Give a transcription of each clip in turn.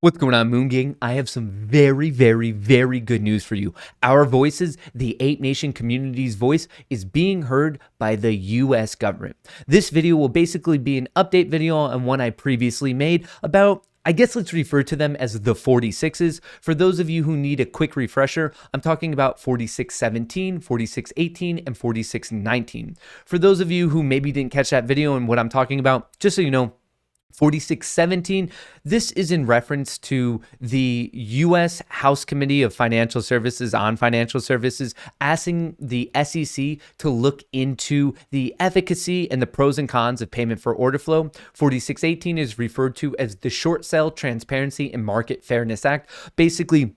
What's going on, Moon Gang? I have some very, very, very good news for you. Our voices, the Ape Nation community's voice, is being heard by the US government. This video will basically be an update video on one I previously made about, I guess let's refer to them as the 46s. For those of you who need a quick refresher, I'm talking about 4617, 4618, and 4619. For those of you who maybe didn't catch that video and what I'm talking about, just so you know, 4617, this is in reference to the U.S. House Committee of Financial Services on Financial Services asking the SEC to look into the efficacy and the pros and cons of payment for order flow. 4618 is referred to as the Short Sale Transparency and Market Fairness Act. Basically,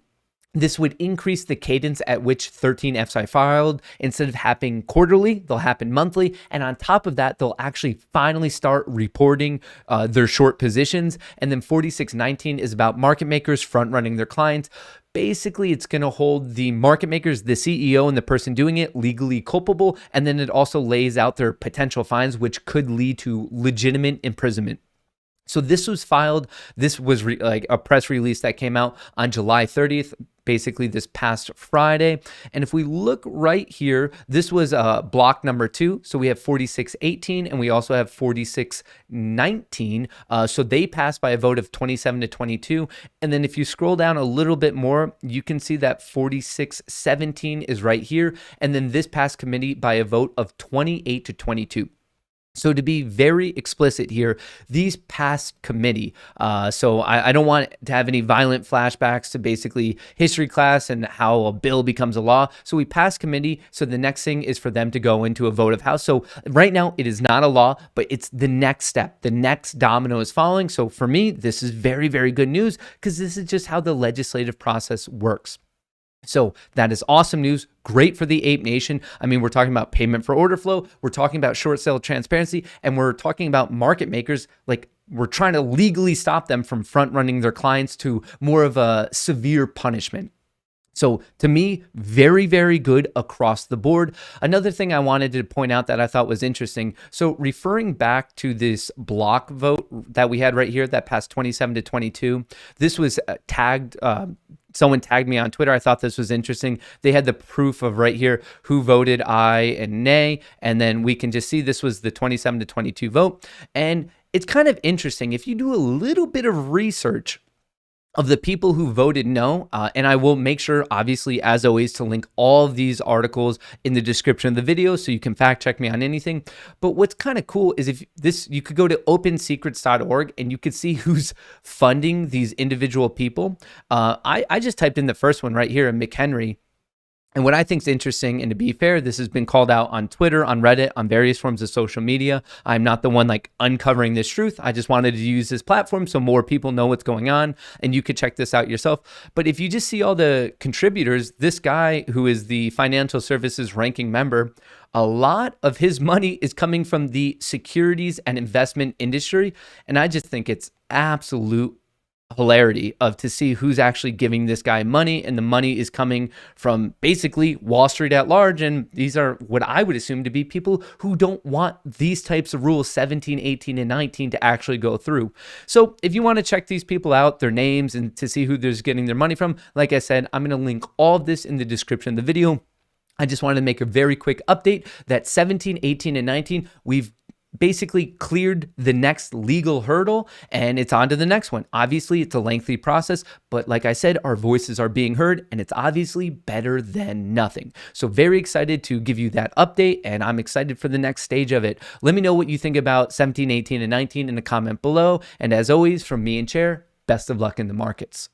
this would increase the cadence at which 13Fs are filed. Instead of happening quarterly, they'll happen monthly. And on top of that, they'll actually finally start reporting their short positions. And then 4619 is about market makers front running their clients. Basically, it's going to hold the market makers, the CEO and the person doing it, legally culpable. And then it also lays out their potential fines, which could lead to legitimate imprisonment. So this was filed, this was like a press release that came out on July 30th, basically this past Friday. And if we look right here, this was block number 2. So we have 4618 and we also have 4619. So they passed by a vote of 27 to 22. And then if you scroll down a little bit more, you can see that 4617 is right here. And then this passed committee by a vote of 28 to 22. So to be very explicit here, these passed committee. So I don't want to have any violent flashbacks to basically history class and how a bill becomes a law. So we passed committee. So the next thing is for them to go into a vote of House. So right now it is not a law, but it's the next step. The next domino is falling. So for me, this is very, very good news because this is just how the legislative process works. So that is awesome news. Great for the Ape Nation. I mean, we're talking about payment for order flow. We're talking about short sale transparency, and we're talking about market makers. Like, we're trying to legally stop them from front running their clients to more of a severe punishment. So to me, very, very good across the board. Another thing I wanted to point out that I thought was interesting. So referring back to this block vote that we had right here that passed 27 to 22, this was tagged, someone tagged me on Twitter. I thought this was interesting. They had the proof of right here who voted aye and nay. And then we can just see this was the 27 to 22 vote. And it's kind of interesting. If you do a little bit of research of the people who voted no, and I will make sure, obviously, as always, to link all of these articles in the description of the video so you can fact check me on anything. But what's kind of cool is if this, you could go to opensecrets.org and you could see who's funding these individual people. I just typed in the first one right here, McHenry. And what I think is interesting, and to be fair, this has been called out on Twitter, on Reddit, on various forms of social media. I'm not the one like uncovering this truth. I just wanted to use this platform so more people know what's going on, and you could check this out yourself. But if you just see all the contributors, this guy who is the financial services ranking member, a lot of his money is coming from the securities and investment industry. And I just think it's absolute hilarity of to see who's actually giving this guy money, and the money is coming from basically Wall Street at large. And these are what I would assume to be people who don't want these types of rules 17, 18, and 19 to actually go through. So if you want to check these people out, their names, and to see who they're getting their money from, like I said, I'm going to link all of this in the description of the video. I just wanted to make a very quick update that 17, 18, and 19, we've basically cleared the next legal hurdle and it's on to the next one. Obviously, it's a lengthy process, but like I said, our voices are being heard and it's obviously better than nothing. So very excited to give you that update, and I'm excited for the next stage of it. Let me know what you think about 17, 18, and 19 in the comment below. And as always, from me and Chair, best of luck in the markets.